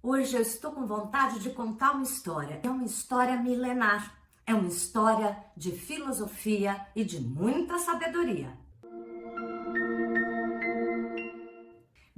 Hoje eu estou com vontade de contar uma história. É uma história milenar. É uma história de filosofia e de muita sabedoria.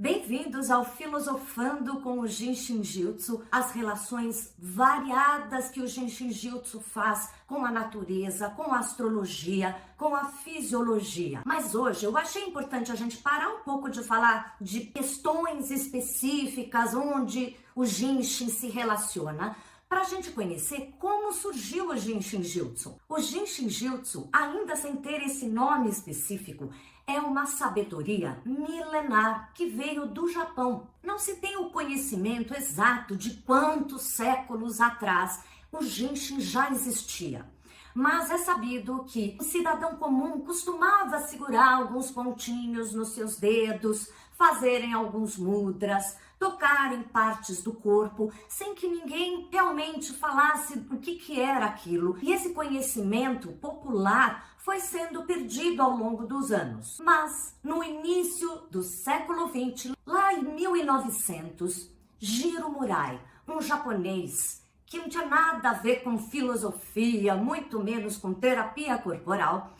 Bem-vindos ao Filosofando com o Jinshin Jyutsu, as relações variadas que o Jinshin Jyutsu faz com a natureza, com a astrologia, com a fisiologia. Mas hoje eu achei importante a gente parar um pouco de falar de questões específicas onde o Jinshin se relaciona, para a gente conhecer como surgiu o Jinshin Jyutsu. O Jinshin Jyutsu, ainda sem ter esse nome específico, é uma sabedoria milenar que veio do Japão. Não se tem o conhecimento exato de quantos séculos atrás o Jinshin já existia. Mas é sabido que o cidadão comum costumava segurar alguns pontinhos nos seus dedos, fazerem alguns mudras, tocarem partes do corpo, sem que ninguém realmente falasse o que era aquilo. E esse conhecimento popular foi sendo perdido ao longo dos anos. Mas, no início do século XX, lá em 1900, Jiro Murai, um japonês que não tinha nada a ver com filosofia, muito menos com terapia corporal,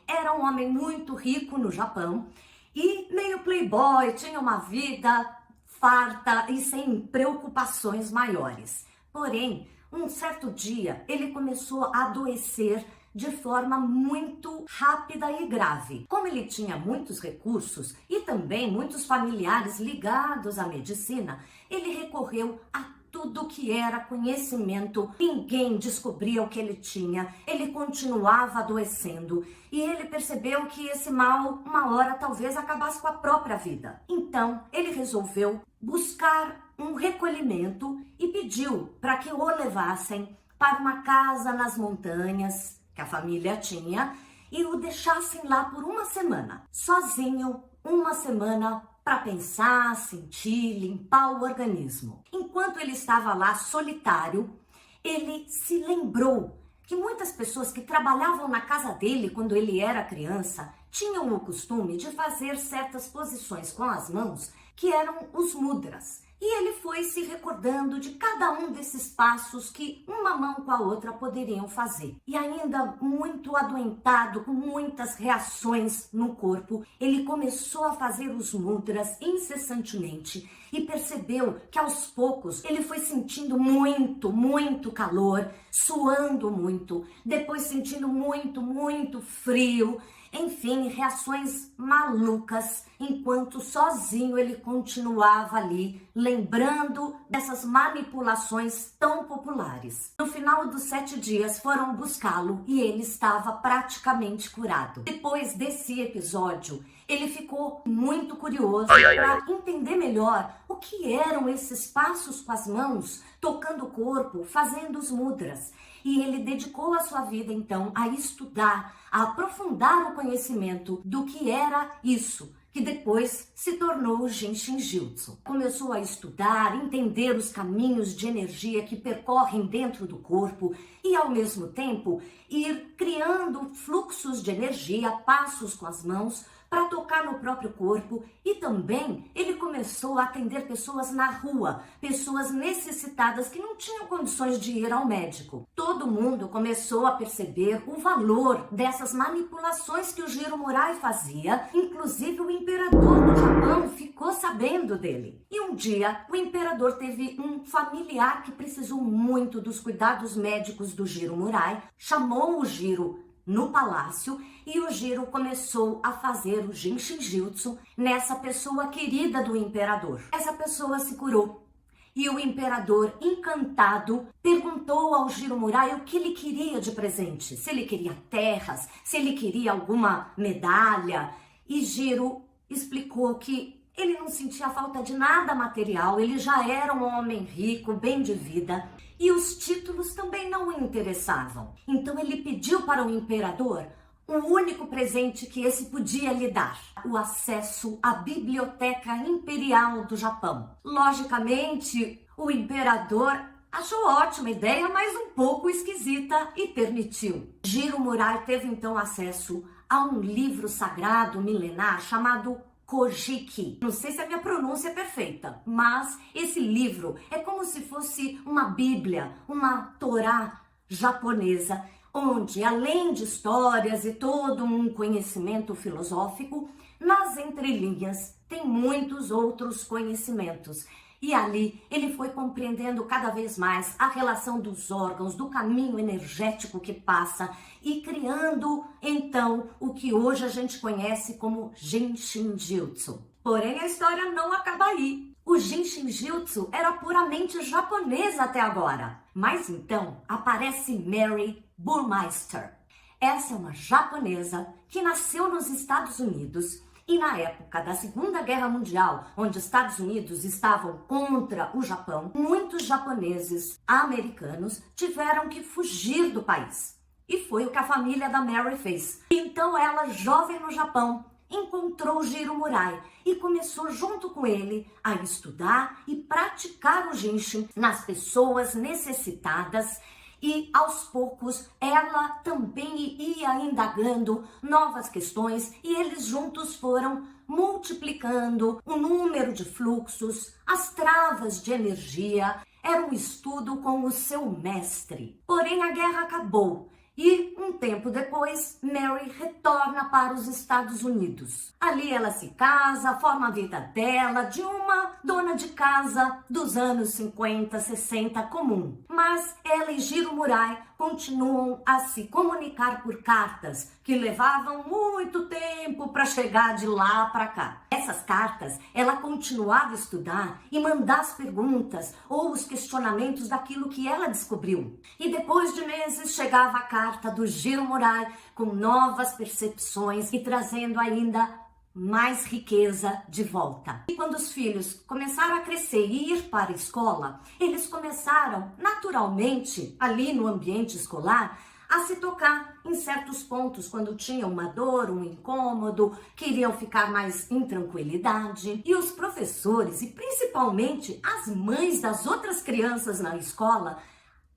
era um homem muito rico no Japão e meio playboy, tinha uma vida farta e sem preocupações maiores. Porém, um certo dia, ele começou a adoecer de forma muito rápida e grave. Como ele tinha muitos recursos e também muitos familiares ligados à medicina, ele recorreu a tudo que era conhecimento. Ninguém descobria o que ele tinha, ele continuava adoecendo e ele percebeu que esse mal, uma hora, talvez acabasse com a própria vida. Então, ele resolveu buscar um recolhimento e pediu para que o levassem para uma casa nas montanhas que a família tinha e o deixassem lá por uma semana, sozinho, uma semana para pensar, sentir, limpar o organismo. Enquanto ele estava lá solitário, ele se lembrou que muitas pessoas que trabalhavam na casa dele quando ele era criança tinham o costume de fazer certas posições com as mãos que eram os mudras. E ele foi se recordando de cada um desses passos que uma mão com a outra poderiam fazer. E ainda muito adoentado, com muitas reações no corpo, ele começou a fazer os mudras incessantemente e percebeu que aos poucos ele foi sentindo muito calor, suando muito, depois sentindo muito frio. Enfim, reações malucas, enquanto sozinho ele continuava ali, lembrando dessas manipulações tão populares. No final dos 7 dias foram buscá-lo e ele estava praticamente curado. Depois desse episódio, ele ficou muito curioso para entender melhor o que eram esses passos com as mãos, tocando o corpo, fazendo os mudras. E ele dedicou a sua vida, então, a estudar, a aprofundar o conhecimento do que era isso, que depois se tornou o Jinshin Jyutsu. Começou a estudar, entender os caminhos de energia que percorrem dentro do corpo e, ao mesmo tempo, ir criando fluxos de energia, passos com as mãos, para tocar no próprio corpo. E também ele começou a atender pessoas na rua, pessoas necessitadas que não tinham condições de ir ao médico. Todo mundo começou a perceber o valor dessas manipulações que o Jiro Murai fazia, inclusive o imperador do Japão ficou sabendo dele. E um dia o imperador teve um familiar que precisou muito dos cuidados médicos do Jiro Murai, chamou o Jiro no palácio e o Jiro começou a fazer o Jinshin Jyutsu nessa pessoa querida do imperador. Essa pessoa se curou e o imperador, encantado, perguntou ao Jiro Murai o que ele queria de presente, se ele queria terras, se ele queria alguma medalha. E Jiro explicou que ele não sentia falta de nada material, ele já era um homem rico, bem de vida, e os títulos também não o interessavam. Então ele pediu para o imperador o único presente que esse podia lhe dar: o acesso à Biblioteca Imperial do Japão. Logicamente, o imperador achou ótima ideia, mas um pouco esquisita, e permitiu. Jiro Murai teve então acesso a um livro sagrado milenar chamado Kojiki. Não sei se a minha pronúncia é perfeita, mas esse livro é como se fosse uma Bíblia, uma Torá japonesa, onde, além de histórias e todo um conhecimento filosófico, nas entrelinhas tem muitos outros conhecimentos. E ali ele foi compreendendo cada vez mais a relação dos órgãos, do caminho energético que passa e criando então o que hoje a gente conhece como Genshin Jutsu. Porém, a história não acaba aí. O Genshin Jutsu era puramente japonês até agora. Mas então aparece Mary Burmeister. Essa é uma japonesa que nasceu nos Estados Unidos. E na época da Segunda Guerra Mundial, onde os Estados Unidos estavam contra o Japão, muitos japoneses americanos tiveram que fugir do país. E foi o que a família da Mary fez. Então ela, jovem no Japão, encontrou Jiro Murai e começou junto com ele a estudar e praticar o Genshin nas pessoas necessitadas. E aos poucos ela também ia indagando novas questões e eles juntos foram multiplicando o número de fluxos, as travas de energia. Era um estudo com o seu mestre. Porém, a guerra acabou e um tempo depois Mary retorna para os Estados Unidos. Ali ela se casa, forma a vida dela de uma dona de casa dos anos 50, 60 comum. Mas ela e Jiro Murai continuam a se comunicar por cartas que levavam muito tempo para chegar de lá para cá. Essas cartas, ela continuava a estudar e mandar as perguntas ou os questionamentos daquilo que ela descobriu. E depois de meses chegava a carta do Jiro Murai com novas percepções e trazendo ainda mais riqueza de volta. E quando os filhos começaram a crescer e ir para a escola, eles começaram naturalmente ali no ambiente escolar a se tocar em certos pontos, quando tinham uma dor, um incômodo, queriam ficar mais em tranquilidade. E os professores, e principalmente as mães das outras crianças na escola,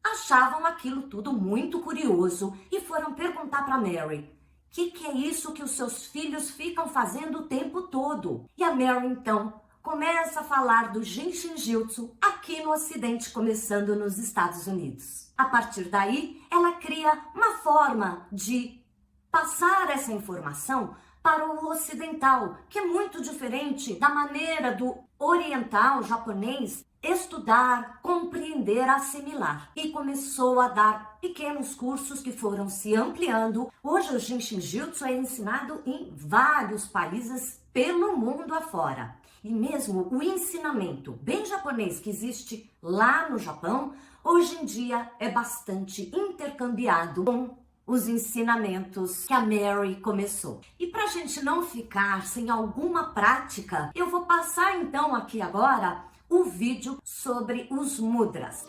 achavam aquilo tudo muito curioso e foram perguntar para Mary: o que é isso que os seus filhos ficam fazendo o tempo todo? E a Mary, então, começa a falar do Genshin Jutsu aqui no Ocidente, começando nos Estados Unidos. A partir daí, ela cria uma forma de passar essa informação para o ocidental, que é muito diferente da maneira do oriental japonês estudar, compreender, assimilar. E começou a dar pequenos cursos que foram se ampliando. Hoje o Genshin Jutsu é ensinado em vários países pelo mundo afora. E mesmo o ensinamento bem japonês que existe lá no Japão, hoje em dia é bastante intercambiado com os ensinamentos que a Mary começou. E para a gente não ficar sem alguma prática, eu vou passar então aqui agora o vídeo sobre os mudras.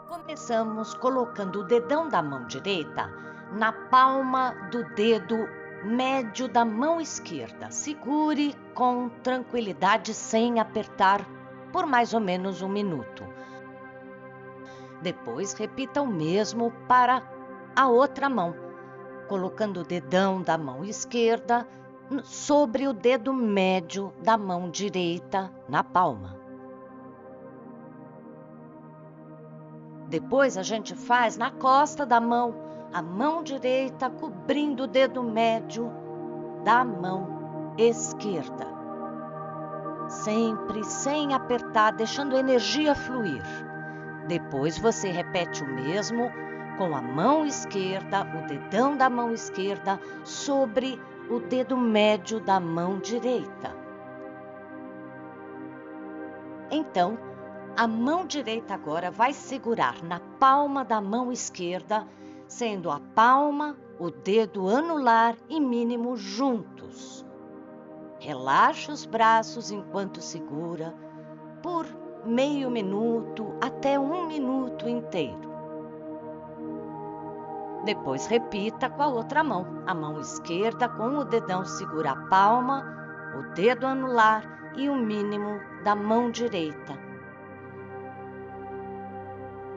Começamos colocando o dedão da mão direita na palma do dedo médio da mão esquerda. Segure com tranquilidade sem apertar por mais ou menos 1 minuto. Depois repita o mesmo para a outra mão, colocando o dedão da mão esquerda sobre o dedo médio da mão direita na palma. Depois a gente faz na costa da mão, a mão direita cobrindo o dedo médio da mão esquerda. Sempre sem apertar, deixando a energia fluir. Depois você repete o mesmo com a mão esquerda, o dedão da mão esquerda sobre o dedo médio da mão direita. Então, a mão direita agora vai segurar na palma da mão esquerda, sendo a palma, o dedo anular e mínimo juntos. Relaxa os braços enquanto segura por meio minuto até 1 minuto inteiro. Depois repita com a outra mão. A mão esquerda com o dedão segura a palma, o dedo anular e o mínimo da mão direita.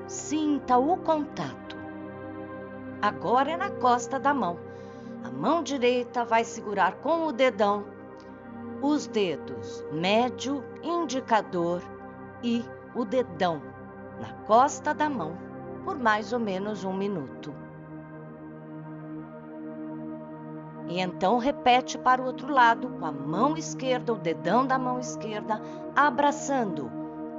Sinta o contato. Agora é na costa da mão. A mão direita vai segurar com o dedão os dedos médio, indicador e o dedão na costa da mão por mais ou menos 1 minuto. E então repete para o outro lado com a mão esquerda, o dedão da mão esquerda, abraçando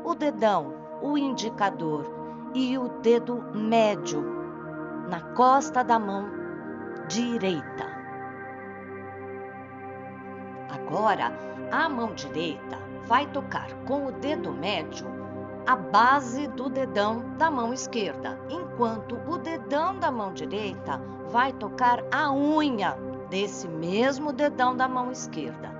o dedão, o indicador e o dedo médio na costa da mão direita. Agora, a mão direita vai tocar com o dedo médio a base do dedão da mão esquerda, enquanto o dedão da mão direita vai tocar a unha desse mesmo dedão da mão esquerda.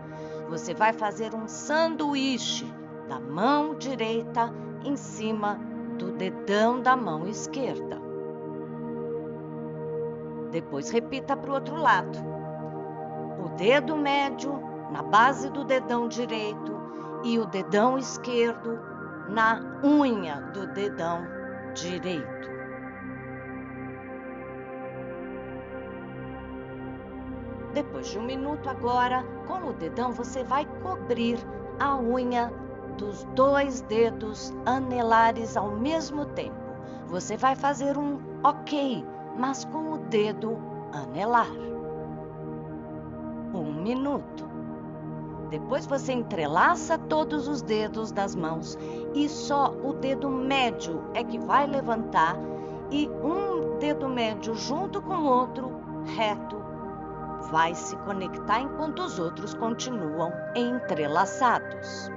Você vai fazer um sanduíche da mão direita em cima do dedão da mão esquerda. Depois repita para o outro lado. O dedo médio na base do dedão direito e o dedão esquerdo na unha do dedão direito. Depois de 1 minuto agora, com o dedão você vai cobrir a unha dos 2 dedos anelares ao mesmo tempo. Você vai fazer um ok, mas com o dedo anelar. 1 minuto. Depois você entrelaça todos os dedos das mãos e só o dedo médio é que vai levantar e um dedo médio junto com o outro reto vai se conectar enquanto os outros continuam entrelaçados.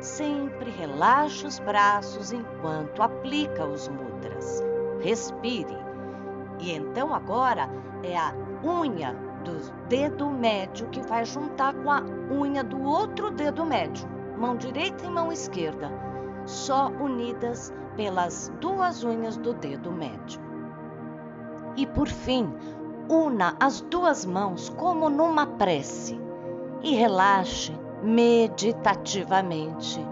Sempre relaxe os braços enquanto aplica os mudras. Respire. E então agora é a unha do dedo médio que vai juntar com a unha do outro dedo médio, mão direita e mão esquerda, só unidas pelas 2 unhas do dedo médio. E por fim, una as 2 mãos como numa prece e relaxe meditativamente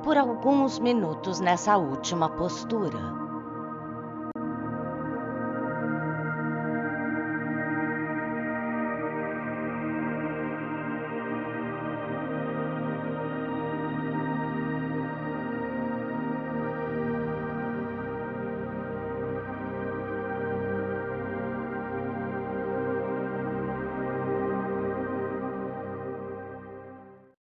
por alguns minutos nessa última postura.